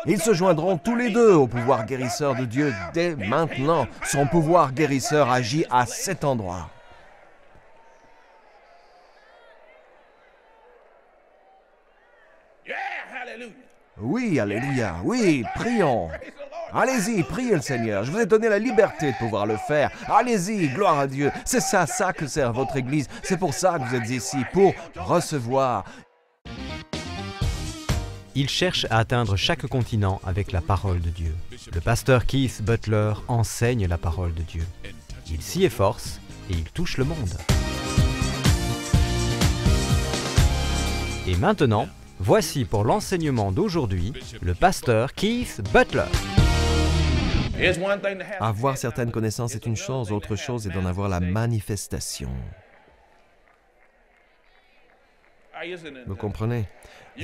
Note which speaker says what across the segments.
Speaker 1: Ils se joindront tous les deux au pouvoir guérisseur de Dieu dès maintenant. Son pouvoir guérisseur agit à cet endroit. Oui, alléluia, oui, prions. Allez-y, priez le Seigneur. Je vous ai donné la liberté de pouvoir le faire. Allez-y, gloire à Dieu. C'est ça que sert votre Église. C'est pour ça que vous êtes ici, pour recevoir.
Speaker 2: Il cherche à atteindre chaque continent avec la parole de Dieu. Le pasteur Keith Butler enseigne la parole de Dieu. Il s'y efforce et il touche le monde. Et maintenant, voici pour l'enseignement d'aujourd'hui, le pasteur Keith Butler.
Speaker 1: Avoir certaines connaissances est une chose, autre chose est d'en avoir la manifestation. Vous comprenez?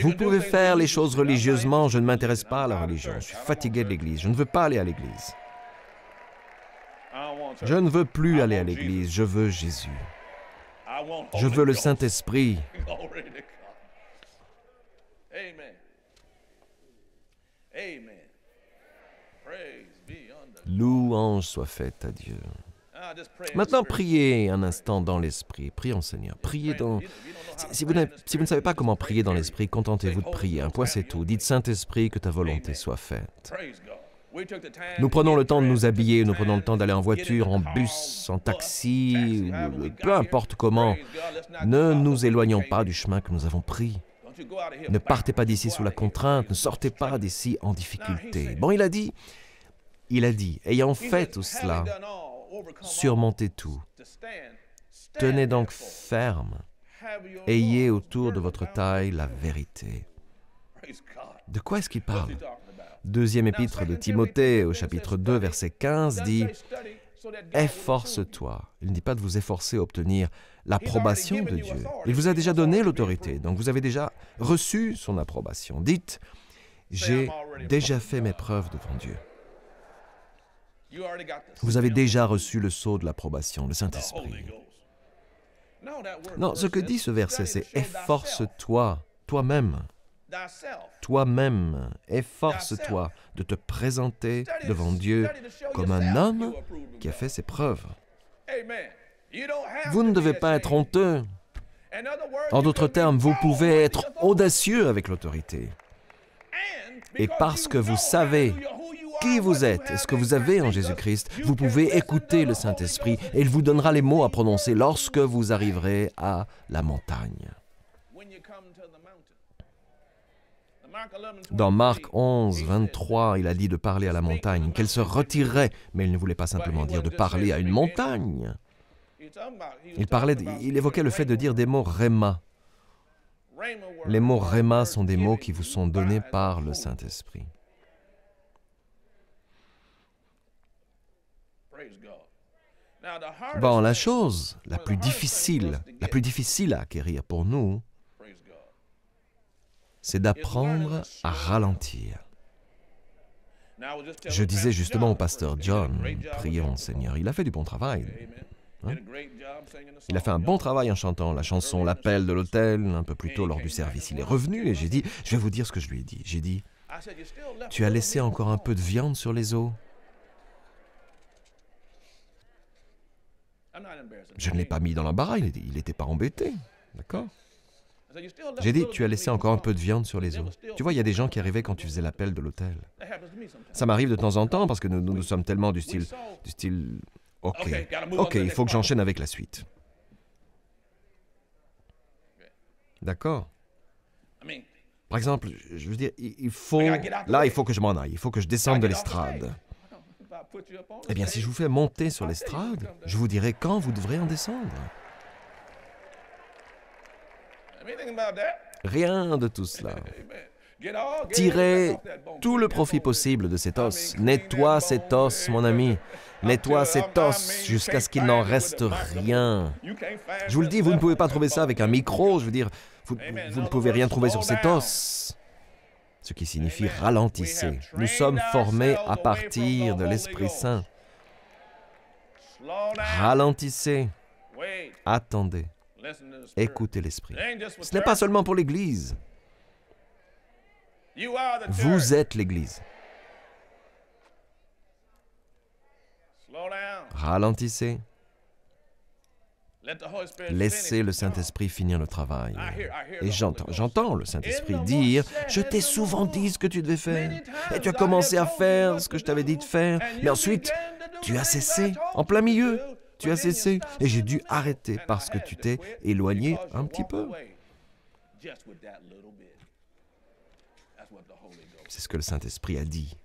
Speaker 1: Vous pouvez faire les choses religieusement, je ne m'intéresse pas à la religion, je suis fatigué de l'Église, je ne veux pas aller à l'Église. Je ne veux plus aller à l'Église, je veux Jésus. Je veux le Saint-Esprit. Louange soit faite à Dieu. Maintenant, priez un instant dans l'Esprit. Prions, Seigneur. Priez dans... Si vous ne savez pas comment prier dans l'Esprit, contentez-vous de prier. Un point, c'est tout. Dites, Saint-Esprit, que ta volonté soit faite. Nous prenons le temps de nous habiller, nous prenons le temps d'aller en voiture, en bus, en taxi, ou peu importe comment. Ne nous éloignons pas du chemin que nous avons pris. Ne partez pas d'ici sous la contrainte, ne sortez pas d'ici en difficulté. Bon, il a dit, ayant fait tout cela, surmontez tout. Tenez donc ferme. Ayez autour de votre taille la vérité. De quoi est-ce qu'il parle? Deuxième épître de Timothée, au chapitre 2, verset 15, dit « Efforce-toi ». Il ne dit pas de vous efforcer à obtenir l'approbation de Dieu. Il vous a déjà donné l'autorité, donc vous avez déjà reçu son approbation. Dites « J'ai déjà fait mes preuves devant Dieu ». Vous avez déjà reçu le sceau de l'approbation, le Saint-Esprit. Non, ce que dit ce verset, c'est « Efforce-toi, toi-même ». Toi-même, efforce-toi de te présenter devant Dieu comme un homme qui a fait ses preuves. Vous ne devez pas être honteux. En d'autres termes, vous pouvez être audacieux avec l'autorité. Et parce que vous savez qui vous êtes et ce que vous avez en Jésus-Christ, vous pouvez écouter le Saint-Esprit et il vous donnera les mots à prononcer lorsque vous arriverez à la montagne. Dans Marc 11, 23, il a dit de parler à la montagne, qu'elle se retirerait, mais il ne voulait pas simplement dire de parler à une montagne. Il évoquait le fait de dire des mots réma. Les mots réma sont des mots qui vous sont donnés par le Saint-Esprit. Bon, la chose la plus difficile à acquérir pour nous, c'est d'apprendre à ralentir. Je disais justement au pasteur John, prions Seigneur, il a fait du bon travail. Hein? Il a fait un bon travail en chantant la chanson L'appel de l'autel, un peu plus tôt lors du service. Il est revenu et j'ai dit, je vais vous dire ce que je lui ai dit. J'ai dit, tu as laissé encore un peu de viande sur les os? Je ne l'ai pas mis dans l'embarras, il n'était pas embêté, d'accord? J'ai dit, tu as laissé encore un peu de viande sur les os. Tu vois, il y a des gens qui arrivaient quand tu faisais l'appel de l'autel. Ça m'arrive de temps en temps parce que nous sommes tellement du style, ok, il faut que j'enchaîne avec la suite. D'accord? Par exemple, je veux dire, il faut que je m'en aille, il faut que je descende de l'estrade. Eh bien, si je vous fais monter sur l'estrade, je vous dirai quand vous devrez en descendre. Rien de tout cela. Tirez tout le profit possible de cet os. Nettoie cet os, mon ami. Nettoie cet os jusqu'à ce qu'il n'en reste rien. Je vous le dis, vous ne pouvez pas trouver ça avec un micro. Je veux dire, vous ne pouvez rien trouver sur cet os. Ce qui signifie ralentissez. Nous sommes formés à partir de l'Esprit Saint. Ralentissez. Attendez. Écoutez l'Esprit. Ce n'est pas seulement pour l'Église. Vous êtes l'Église. Ralentissez. Laissez le Saint-Esprit finir le travail. Et j'entends le Saint-Esprit dire, « Je t'ai souvent dit ce que tu devais faire. Et tu as commencé à faire ce que je t'avais dit de faire. Mais ensuite, tu as cessé, en plein milieu. Tu as cessé. Et j'ai dû arrêter parce que tu t'es éloigné un petit peu. » C'est ce que le Saint-Esprit a dit.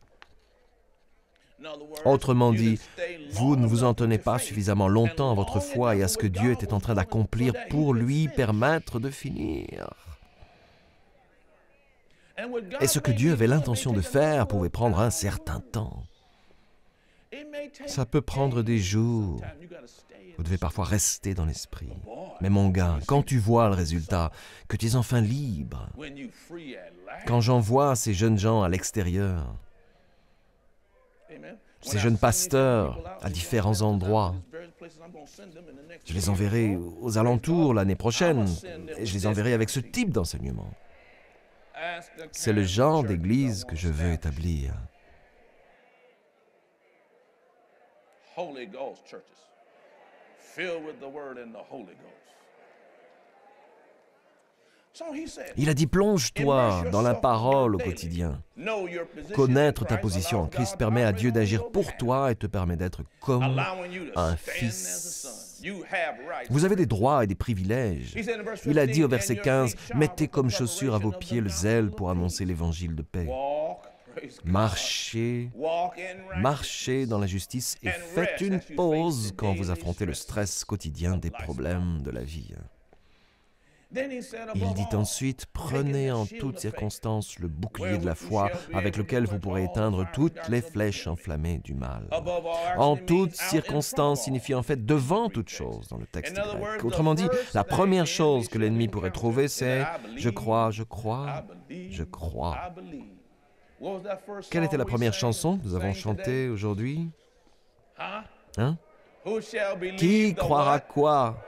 Speaker 1: Autrement dit, vous ne vous en tenez pas suffisamment longtemps à votre foi et à ce que Dieu était en train d'accomplir pour lui permettre de finir. Et ce que Dieu avait l'intention de faire pouvait prendre un certain temps. Ça peut prendre des jours. Vous devez parfois rester dans l'esprit. Mais mon gars, quand tu vois le résultat, que tu es enfin libre, quand j'en vois ces jeunes gens à l'extérieur, ces jeunes pasteurs à différents endroits, je les enverrai aux alentours l'année prochaine et je les enverrai avec ce type d'enseignement. C'est le genre d'église que je veux établir. Il a dit, plonge-toi dans la parole au quotidien. Connaître ta position en Christ permet à Dieu d'agir pour toi et te permet d'être comme un fils. Vous avez des droits et des privilèges. Il a dit au verset 15, « Mettez comme chaussure à vos pieds le zèle pour annoncer l'évangile de paix. » Marchez dans la justice et faites une pause quand vous affrontez le stress quotidien des problèmes de la vie. Il dit ensuite, prenez en toutes circonstances le bouclier de la foi avec lequel vous pourrez éteindre toutes les flèches enflammées du mal. En toutes circonstances signifie en fait devant toute chose dans le texte grec. Autrement dit, la première chose que l'ennemi pourrait trouver, c'est « je crois, je crois, je crois ». Quelle était la première chanson que nous avons chantée aujourd'hui? Hein? Qui croira quoi?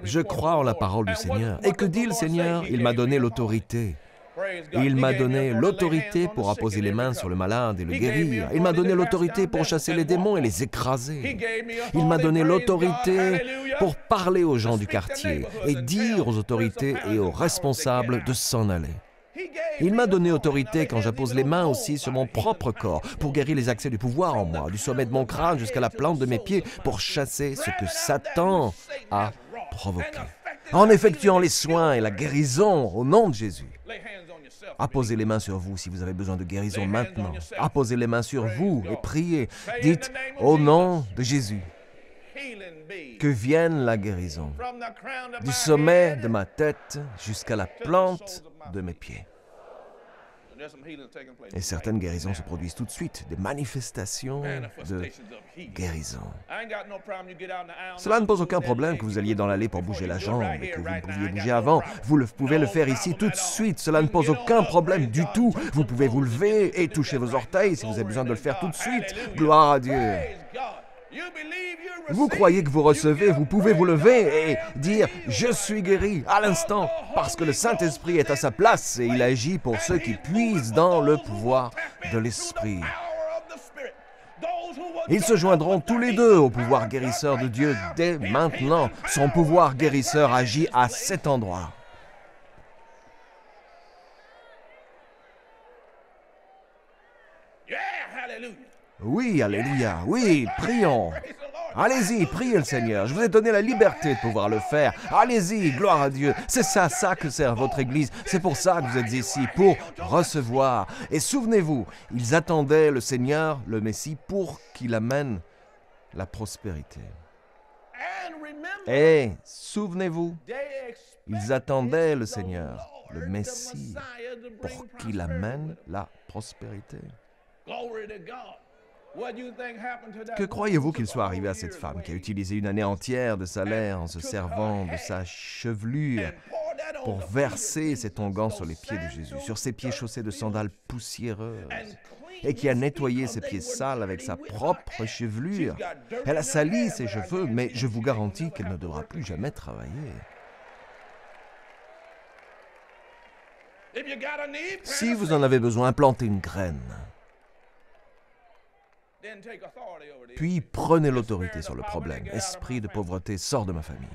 Speaker 1: Je crois en la parole du Seigneur. Et que dit le Seigneur? Il m'a donné l'autorité. Il m'a donné l'autorité pour apposer les mains sur le malade et le guérir. Il m'a donné l'autorité pour chasser les démons et les écraser. Il m'a donné l'autorité pour parler aux gens du quartier et dire aux autorités et aux responsables de s'en aller. Il m'a donné autorité quand j'appose les mains aussi sur mon propre corps pour guérir les accès du pouvoir en moi, du sommet de mon crâne jusqu'à la plante de mes pieds, pour chasser ce que Satan a provoqué. En effectuant les soins et la guérison au nom de Jésus. Apposez les mains sur vous si vous avez besoin de guérison maintenant. Apposez les mains sur vous et priez. Dites au nom de Jésus. Que vienne la guérison, du sommet de ma tête jusqu'à la plante de mes pieds. Et certaines guérisons se produisent tout de suite, des manifestations de guérison. Cela ne pose aucun problème que vous alliez dans l'allée pour bouger la jambe et que vous ne pouviez bouger avant. Vous pouvez le faire ici tout de suite, cela ne pose aucun problème du tout. Vous pouvez vous lever et toucher vos orteils si vous avez besoin de le faire tout de suite. Gloire à Dieu. Vous croyez que vous recevez, vous pouvez vous lever et dire « Je suis guéri » à l'instant, parce que le Saint-Esprit est à sa place et il agit pour ceux qui puisent dans le pouvoir de l'Esprit. Ils se joindront tous les deux au pouvoir guérisseur de Dieu dès maintenant. Son pouvoir guérisseur agit à cet endroit. Oui, alléluia, oui, prions. Allez-y, priez le Seigneur. Je vous ai donné la liberté de pouvoir le faire. Allez-y, gloire à Dieu. C'est ça que sert votre Église. C'est pour ça que vous êtes ici, pour recevoir. Et souvenez-vous, ils attendaient le Seigneur, le Messie, pour qu'il amène la prospérité. Et souvenez-vous, ils attendaient le Seigneur, le Messie, pour qu'il amène la prospérité. Que croyez-vous qu'il soit arrivé à cette femme qui a utilisé une année entière de salaire en se servant de sa chevelure pour verser cet onguent sur les pieds de Jésus, sur ses pieds chaussés de sandales poussiéreuses, et qui a nettoyé ses pieds sales avec sa propre chevelure? Elle a sali ses cheveux, mais je vous garantis qu'elle ne devra plus jamais travailler. Si vous en avez besoin, plantez une graine. Puis prenez l'autorité sur le problème. Esprit de pauvreté, sors de ma famille.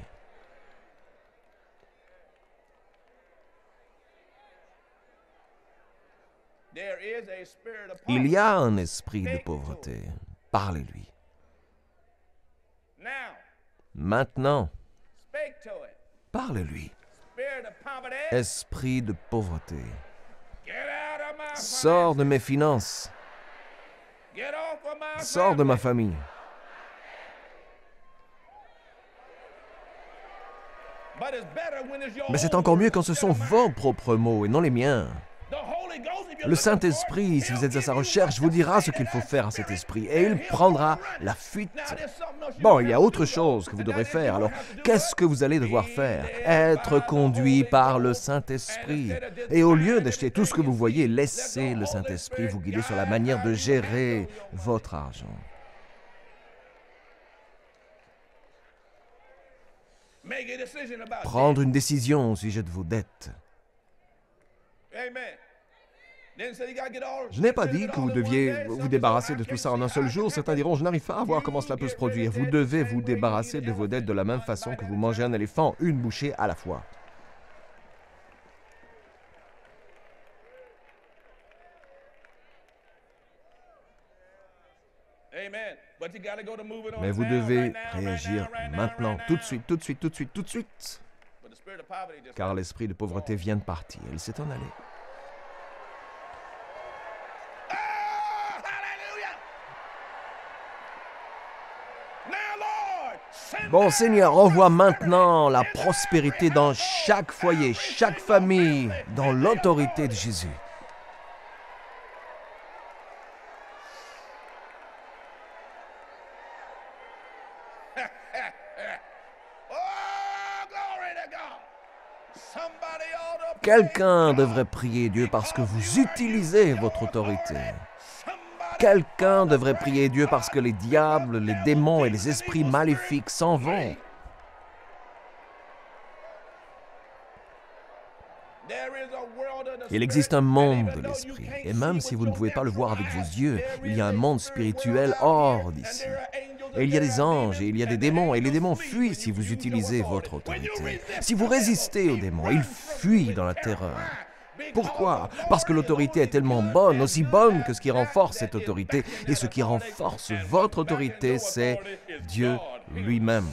Speaker 1: Il y a un esprit de pauvreté. Parlez-lui. Maintenant, parlez-lui. Esprit de pauvreté, sors de mes finances. Sors de ma famille. Mais c'est encore mieux quand ce sont vos propres mots et non les miens. Le Saint-Esprit, si vous êtes à sa recherche, vous dira ce qu'il faut faire à cet esprit et il prendra la fuite. Bon, il y a autre chose que vous devrez faire. Alors, qu'est-ce que vous allez devoir faire? Être conduit par le Saint-Esprit. Et au lieu d'acheter tout ce que vous voyez, laissez le Saint-Esprit vous guider sur la manière de gérer votre argent. Prendre une décision au sujet de vos dettes. Je n'ai pas dit que vous deviez vous débarrasser de tout ça en un seul jour. Certains diront, je n'arrive pas à voir comment cela peut se produire. Vous devez vous débarrasser de vos dettes de la même façon que vous mangez un éléphant, une bouchée à la fois. Mais vous devez réagir maintenant, tout de suite, tout de suite, tout de suite, tout de suite. Car l'esprit de pauvreté vient de partir. Il s'est en allé. Bon Seigneur, envoie maintenant la prospérité dans chaque foyer, chaque famille, dans l'autorité de Jésus. Quelqu'un devrait prier Dieu parce que vous utilisez votre autorité. Quelqu'un devrait prier Dieu parce que les diables, les démons et les esprits maléfiques s'en vont. Il existe un monde de l'esprit, et même si vous ne pouvez pas le voir avec vos yeux, il y a un monde spirituel hors d'ici. Et il y a des anges et il y a des démons, et les démons fuient si vous utilisez votre autorité. Si vous résistez aux démons, ils fuient dans la terreur. Pourquoi? Parce que l'autorité est tellement bonne, aussi bonne que ce qui renforce cette autorité. Et ce qui renforce votre autorité, c'est Dieu lui-même.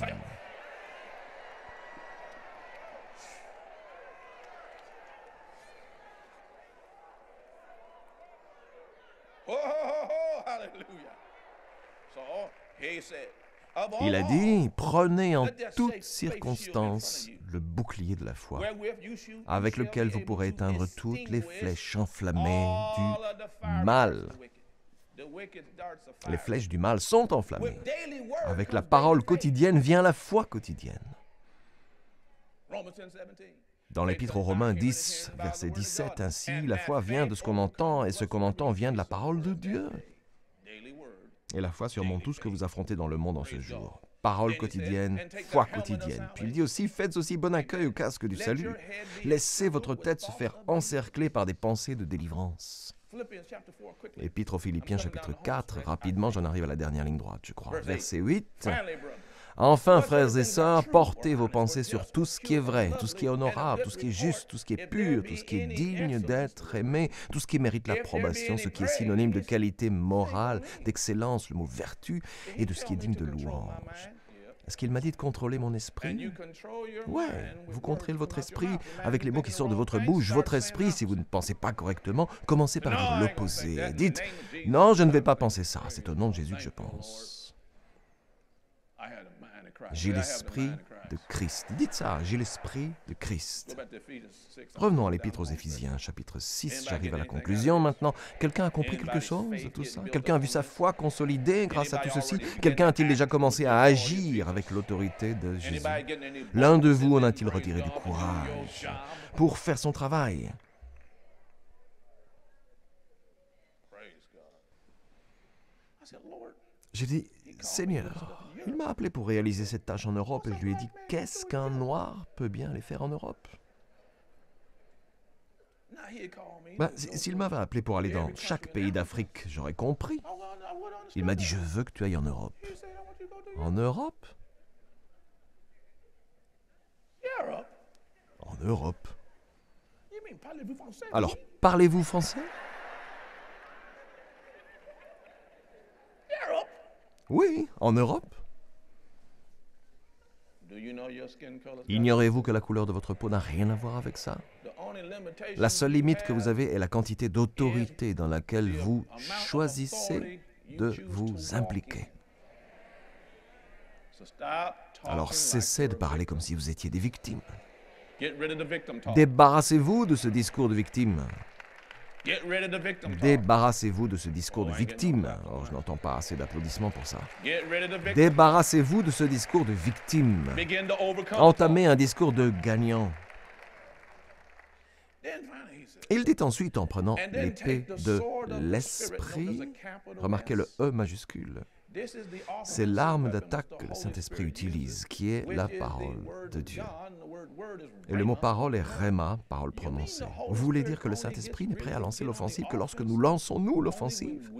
Speaker 1: Il a dit, prenez en toutes circonstances le bouclier de la foi, avec lequel vous pourrez éteindre toutes les flèches enflammées du mal. Les flèches du mal sont enflammées. Avec la parole quotidienne vient la foi quotidienne. Dans l'Épître aux Romains 10, verset 17, ainsi, la foi vient de ce qu'on entend, et ce qu'on entend vient de la parole de Dieu. Et la foi surmonte tout ce que vous affrontez dans le monde en ce jour. Parole quotidienne, foi quotidienne. Puis il dit aussi, faites aussi bon accueil au casque du salut. Laissez votre tête se faire encercler par des pensées de délivrance. Épître aux Philippiens, chapitre 4, rapidement, j'en arrive à la dernière ligne droite, je crois. Verset 8. Enfin, frères et sœurs, portez vos pensées sur tout ce qui est vrai, tout ce qui est honorable, tout ce qui est juste, tout ce qui est pur, tout ce qui est digne d'être aimé, tout ce qui mérite l'approbation, ce qui est synonyme de qualité morale, d'excellence, le mot vertu, et de ce qui est digne de louange. Est-ce qu'il m'a dit de contrôler mon esprit? Ouais, vous contrôlez votre esprit avec les mots qui sortent de votre bouche. Votre esprit, si vous ne pensez pas correctement, commencez par dire l'opposé. Dites, non, je ne vais pas penser ça, c'est au nom de Jésus que je pense. J'ai l'esprit de Christ. Dites ça, j'ai l'esprit de Christ. Revenons à l'Épître aux Éphésiens, chapitre 6. J'arrive à la conclusion maintenant. Quelqu'un a compris quelque chose de tout ça? Quelqu'un a vu sa foi consolidée grâce à tout ceci? Quelqu'un a-t-il déjà commencé à agir avec l'autorité de Jésus? L'un de vous en a-t-il retiré du courage pour faire son travail? J'ai dit, Seigneur, il m'a appelé pour réaliser cette tâche en Europe et je lui ai dit, qu'est-ce qu'un noir peut bien aller faire en Europe? S'il m'avait appelé pour aller dans chaque pays d'Afrique, j'aurais compris. Il m'a dit, je veux que tu ailles en Europe. En Europe? En Europe. Alors, parlez-vous français? Oui, en Europe. Ignorez-vous que la couleur de votre peau n'a rien à voir avec ça? La seule limite que vous avez est la quantité d'autorité dans laquelle vous choisissez de vous impliquer. Alors cessez de parler comme si vous étiez des victimes. Débarrassez-vous de ce discours de victime. Débarrassez-vous de ce discours de victime. Oh, je n'entends pas assez d'applaudissements pour ça. Débarrassez-vous de ce discours de victime. Entamez un discours de gagnant. Il dit ensuite en prenant l'épée de l'esprit, remarquez le E majuscule, c'est l'arme d'attaque que le Saint-Esprit utilise, qui est la parole de Dieu. Et le mot parole est rhéma, parole prononcée. Vous voulez dire que le Saint-Esprit n'est prêt à lancer l'offensive que lorsque nous lançons, nous, l'offensive?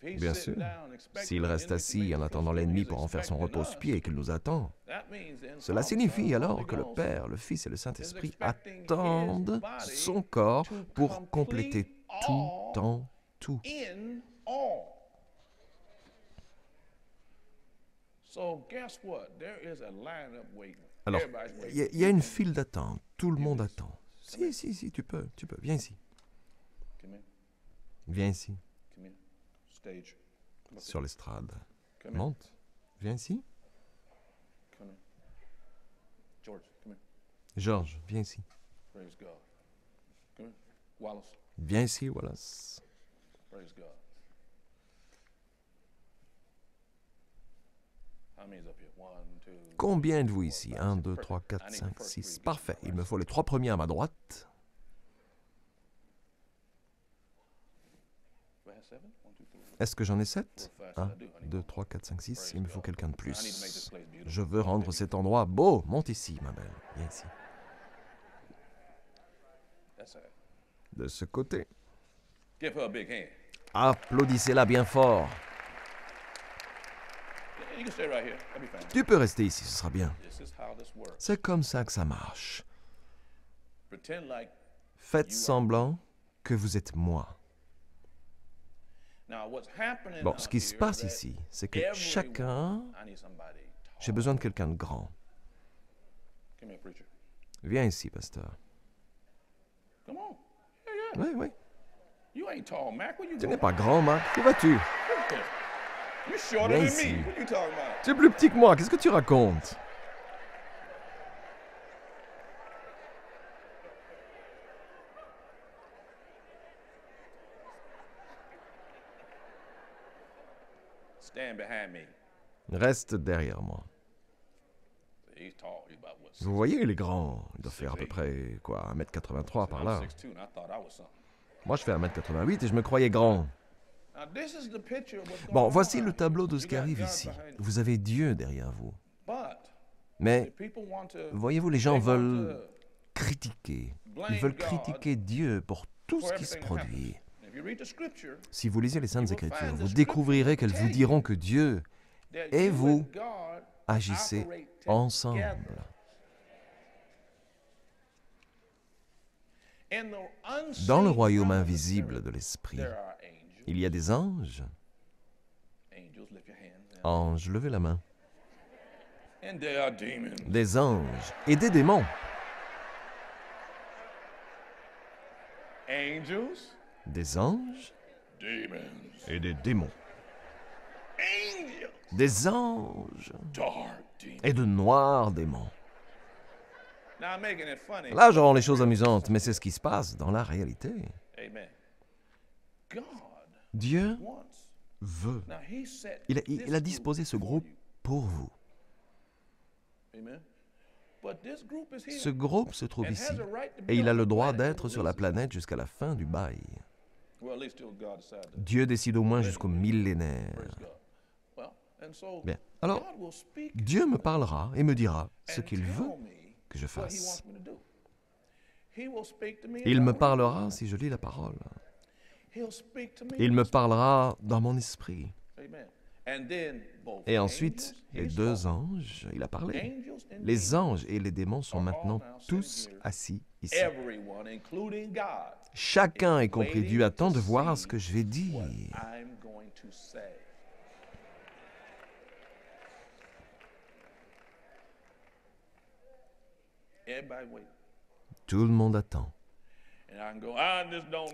Speaker 1: Bien sûr. S'il reste assis en attendant l'ennemi pour en faire son repose-pied et qu'il nous attend, cela signifie alors que le Père, le Fils et le Saint-Esprit attendent son corps pour compléter tout en tout. Alors, il y a une file d'attente. Tout le monde attend. Si, tu peux. Viens ici. Viens ici. Sur l'estrade. Monte. Viens ici. George, viens ici. Viens ici, Wallace. Combien êtes-vous ici? 1, 2, 3, 4, 5, 6. Parfait. Il me faut les 3 premiers à ma droite. Est-ce que j'en ai 7? 1, 2, 3, 4, 5, 6. Il me faut quelqu'un de plus. Je veux rendre cet endroit beau. Monte ici, ma belle. Viens ici. De ce côté. Applaudissez-la bien fort. Tu peux rester ici, ce sera bien. C'est comme ça que ça marche. Faites semblant que vous êtes moi. Bon, ce qui se passe ici, c'est que chacun... J'ai besoin de quelqu'un de grand. Viens ici, pasteur. Oui. Tu n'es pas grand, Mac. Où vas-tu? Viens ici. Tu es plus petit que moi. Qu'est-ce que tu racontes? Reste derrière moi. Vous voyez, il est grand. Il doit faire à peu près, 1m83 par là. Moi, je fais 1m88 et je me croyais grand. Bon, voici le tableau de ce qui arrive ici. Vous avez Dieu derrière vous. Mais, voyez-vous, les gens veulent critiquer. Ils veulent critiquer Dieu pour tout ce qui se produit. Si vous lisez les Saintes Écritures, vous découvrirez qu'elles vous diront que Dieu et vous agissez ensemble. Dans le royaume invisible de l'Esprit, il y a des anges. Anges, levez la main. Des anges et des démons. Des anges et des démons. Des anges et de noirs démons. Là, je rends les choses amusantes, mais c'est ce qui se passe dans la réalité. Dieu veut. Il a disposé ce groupe pour vous. Ce groupe se trouve ici, et il a le droit d'être sur la planète jusqu'à la fin du bail. Dieu décide au moins jusqu'au millénaire. Bien. Alors, Dieu me parlera et me dira ce qu'il veut que je fasse. Il me parlera si je lis la parole. Il me parlera dans mon esprit. Et ensuite, les deux anges, il a parlé. Les anges et les démons sont maintenant tous assis ici. Chacun, y compris Dieu, attend de voir ce que je vais dire. Tout le monde attend.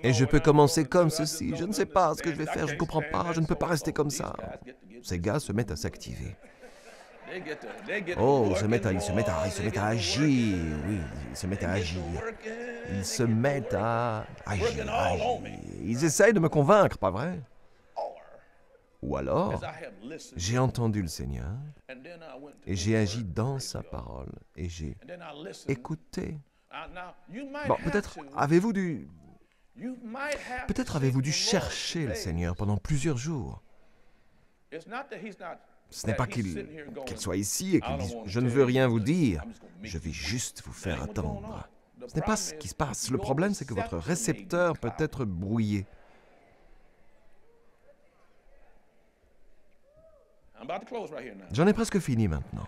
Speaker 1: Et je peux commencer comme ceci. Je ne sais pas ce que je vais faire, je ne comprends pas, je ne peux pas rester comme ça. Ces gars se mettent à s'activer. Oh, ils se mettent à agir. Oui, ils se mettent à agir. Ils se mettent à agir. Ils essayent de me convaincre, pas vrai? Ou alors, j'ai entendu le Seigneur et j'ai agi dans sa parole et j'ai écouté. Bon, peut-être avez-vous dû chercher le Seigneur pendant plusieurs jours. Ce n'est pas qu'il soit ici et qu'il dise « Je ne veux rien vous dire, je vais juste vous faire attendre ». Ce n'est pas ce qui se passe. Le problème, c'est que votre récepteur peut être brouillé. J'en ai presque fini maintenant.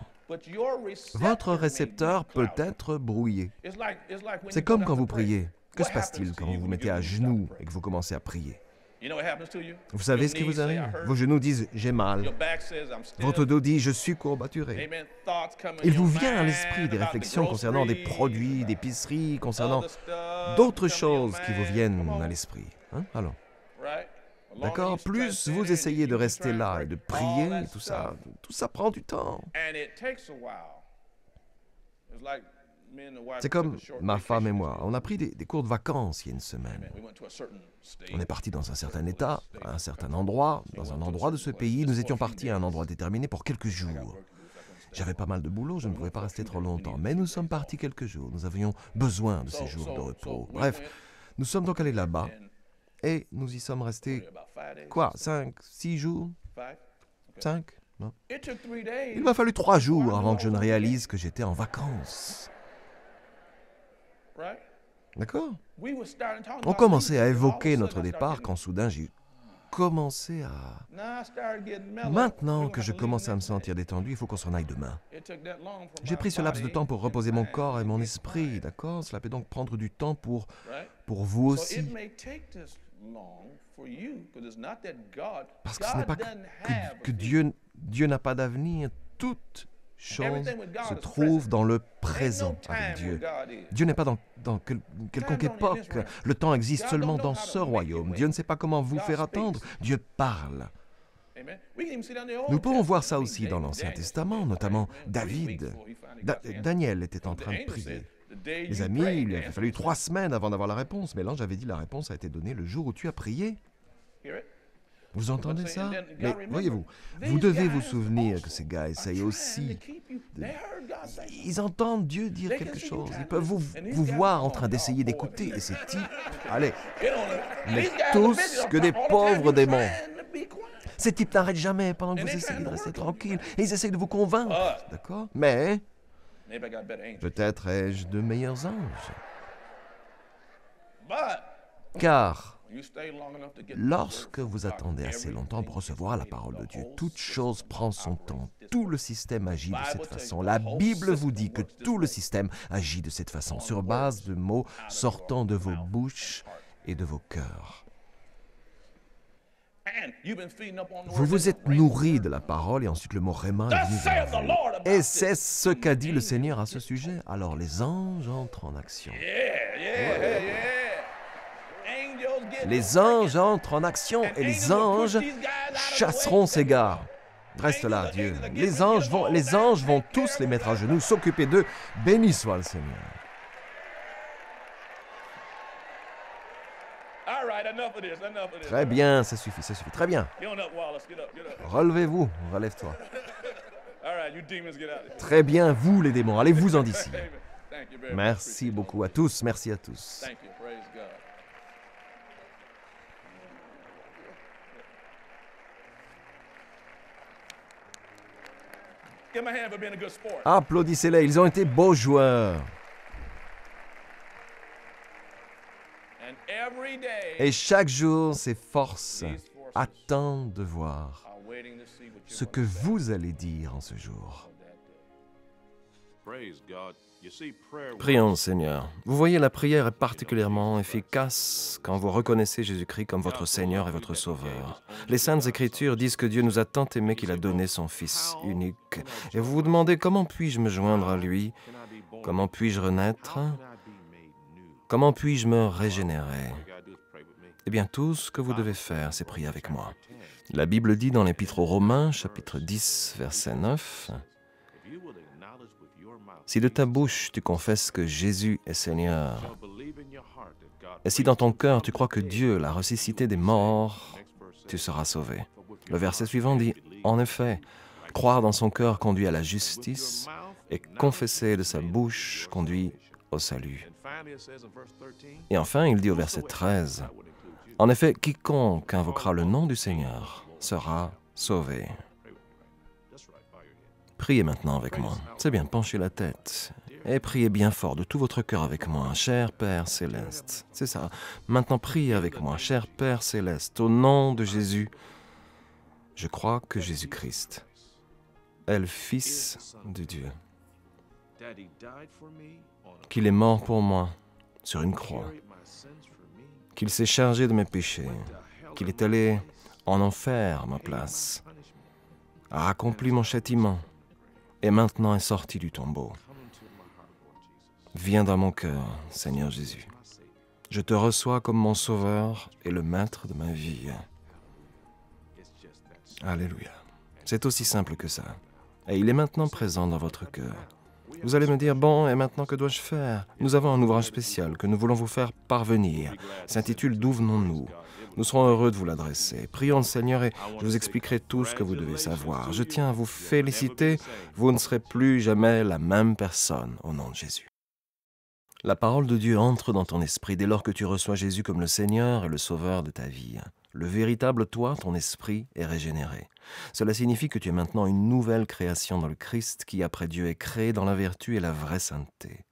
Speaker 1: Votre récepteur peut être brouillé. C'est comme quand vous priez. Que se passe-t-il quand vous vous mettez à genoux et que vous commencez à prier? Vous savez ce qui vous arrive? Vos genoux disent « j'ai mal ». Votre dos dit « je suis courbaturé ». Il vous vient à l'esprit des réflexions concernant des produits, d'épicerie, concernant d'autres choses qui vous viennent à l'esprit. Hein? Alors, d'accord? Plus vous essayez de rester là et de prier, tout ça prend du temps. C'est comme ma femme et moi. On a pris des courtes vacances il y a une semaine. On est parti dans un certain état, à un certain endroit, dans un endroit de ce pays. Nous étions partis à un endroit déterminé pour quelques jours. J'avais pas mal de boulot, je ne pouvais pas rester trop longtemps. Mais nous sommes partis quelques jours. Nous avions besoin de ces jours de repos. Bref, nous sommes donc allés là-bas. Et nous y sommes restés, 5, 6 jours? 5? Non. Il m'a fallu 3 jours avant que je ne réalise que j'étais en vacances. D'accord? On commençait à évoquer notre départ quand soudain j'ai commencé à... Maintenant que je commence à me sentir détendu, il faut qu'on s'en aille demain. J'ai pris ce laps de temps pour reposer mon corps et mon esprit, d'accord? Cela peut donc prendre du temps pour vous aussi. Parce que ce n'est pas que Dieu n'a pas d'avenir. Toute chose se trouve dans le présent avec Dieu. Dieu n'est pas dans quelconque époque. Le temps existe seulement dans ce royaume. Dieu ne sait pas comment vous faire attendre. Dieu parle. Nous pouvons voir ça aussi dans l'Ancien Testament, notamment David. Daniel était en train de prier. Les amis, il a fallu 3 semaines avant d'avoir la réponse, mais l'ange avait dit la réponse a été donnée le jour où tu as prié. Vous entendez ça? Mais voyez-vous, vous devez vous souvenir que ces gars essayent aussi. Ils entendent Dieu dire quelque chose. Ils peuvent vous voir en train d'essayer d'écouter. Et ces types, allez, mais tous que des pauvres démons. Ces types n'arrêtent jamais pendant que vous essayez de rester tranquille. Et ils essayent de vous convaincre, d'accord? Mais peut-être ai-je de meilleurs anges. Car lorsque vous attendez assez longtemps pour recevoir la parole de Dieu, toute chose prend son temps. Tout le système agit de cette façon. La Bible vous dit que tout le système agit de cette façon, sur base de mots sortant de vos bouches et de vos cœurs. Vous vous êtes nourris de la parole et ensuite le mot réma est venu vers vous. Et c'est ce qu'a dit le Seigneur à ce sujet. Alors les anges entrent en action. Les anges entrent en action et les anges chasseront ces gars. Reste là, Dieu. Les anges vont tous les mettre à genoux, s'occuper d'eux. Béni soit le Seigneur. Très bien, ça suffit. Très bien. Relevez-vous, relève-toi. Très bien, vous les démons, allez-vous-en d'ici. Merci beaucoup à tous, merci à tous. Applaudissez-les, ils ont été beaux joueurs. Et chaque jour, ces forces attendent de voir ce que vous allez dire en ce jour. Prions le Seigneur. Vous voyez, la prière est particulièrement efficace quand vous reconnaissez Jésus-Christ comme votre Seigneur et votre Sauveur. Les Saintes Écritures disent que Dieu nous a tant aimés qu'il a donné son Fils unique. Et vous vous demandez, comment puis-je me joindre à lui? Comment puis-je renaître? Comment puis-je me régénérer? Eh bien, tout ce que vous devez faire, c'est prier avec moi. La Bible dit dans l'Épître aux Romains, chapitre 10, verset 9, « Si de ta bouche tu confesses que Jésus est Seigneur, et si dans ton cœur tu crois que Dieu l'a ressuscité des morts, tu seras sauvé. » Le verset suivant dit, « En effet, croire dans son cœur conduit à la justice, et confesser de sa bouche conduit au salut. » Et enfin, il dit au verset 13, « En effet, quiconque invoquera le nom du Seigneur sera sauvé. » Priez maintenant avec moi. C'est bien, penchez la tête et priez bien fort de tout votre cœur avec moi. Cher Père Céleste, c'est ça. Maintenant, priez avec moi. Cher Père Céleste, au nom de Jésus, je crois que Jésus-Christ est le Fils de Dieu, qu'il est mort pour moi sur une croix, qu'il s'est chargé de mes péchés, qu'il est allé en enfer à ma place, a accompli mon châtiment, et maintenant est sorti du tombeau. Viens dans mon cœur, Seigneur Jésus. Je te reçois comme mon sauveur et le maître de ma vie. Alléluia. C'est aussi simple que ça. Et il est maintenant présent dans votre cœur. Vous allez me dire, bon, et maintenant que dois-je faire? Nous avons un ouvrage spécial que nous voulons vous faire parvenir. S'intitule « D'où venons-nous » ? Nous serons heureux de vous l'adresser. Prions le Seigneur et je vous expliquerai tout ce que vous devez savoir. Je tiens à vous féliciter. Vous ne serez plus jamais la même personne au nom de Jésus. La parole de Dieu entre dans ton esprit dès lors que tu reçois Jésus comme le Seigneur et le Sauveur de ta vie. Le véritable toi, ton esprit, est régénéré. Cela signifie que tu es maintenant une nouvelle création dans le Christ qui, après Dieu, est créé dans la vertu et la vraie sainteté.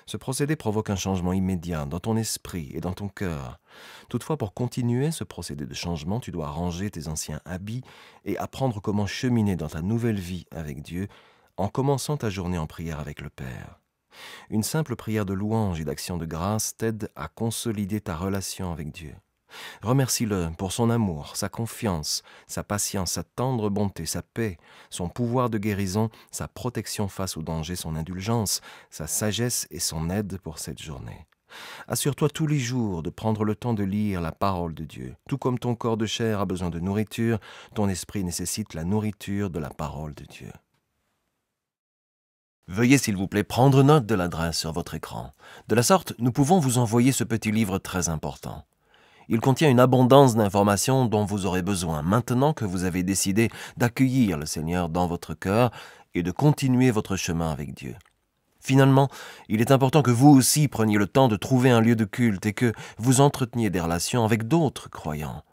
Speaker 1: Ce procédé provoque un changement immédiat dans ton esprit et dans ton cœur. Toutefois, pour continuer ce procédé de changement, tu dois ranger tes anciens habits et apprendre comment cheminer dans ta nouvelle vie avec Dieu en commençant ta journée en prière avec le Père. Une simple prière de louange et d'action de grâce t'aide à consolider ta relation avec Dieu. Remercie-le pour son amour, sa confiance, sa patience, sa tendre bonté, sa paix, son pouvoir de guérison, sa protection face aux dangers, son indulgence, sa sagesse et son aide pour cette journée. Assure-toi tous les jours de prendre le temps de lire la parole de Dieu. Tout comme ton corps de chair a besoin de nourriture, ton esprit nécessite la nourriture de la parole de Dieu. Veuillez s'il vous plaît prendre note de l'adresse sur votre écran. De la sorte, nous pouvons vous envoyer ce petit livre très important. Il contient une abondance d'informations dont vous aurez besoin maintenant que vous avez décidé d'accueillir le Seigneur dans votre cœur et de continuer votre chemin avec Dieu. Finalement, il est important que vous aussi preniez le temps de trouver un lieu de culte et que vous entreteniez des relations avec d'autres croyants.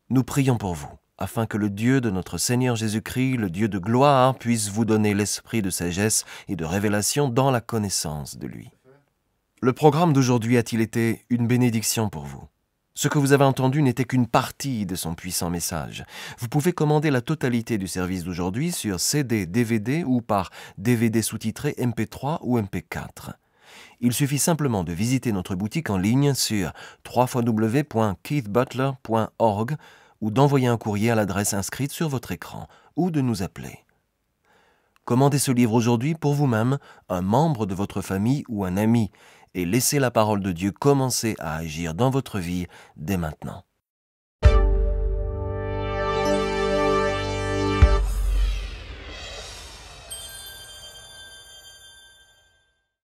Speaker 1: Nous prions pour vous, afin que le Dieu de notre Seigneur Jésus-Christ, le Dieu de gloire, puisse vous donner l'esprit de sagesse et de révélation dans la connaissance de lui. Le programme d'aujourd'hui a-t-il été une bénédiction pour vous? Ce que vous avez entendu n'était qu'une partie de son puissant message. Vous pouvez commander la totalité du service d'aujourd'hui sur CD, DVD ou par DVD sous-titré MP3 ou MP4. Il suffit simplement de visiter notre boutique en ligne sur www.keithbutler.org ou d'envoyer un courrier à l'adresse inscrite sur votre écran ou de nous appeler. Commandez ce livre aujourd'hui pour vous-même, un membre de votre famille ou un ami et laissez la parole de Dieu commencer à agir dans votre vie dès maintenant.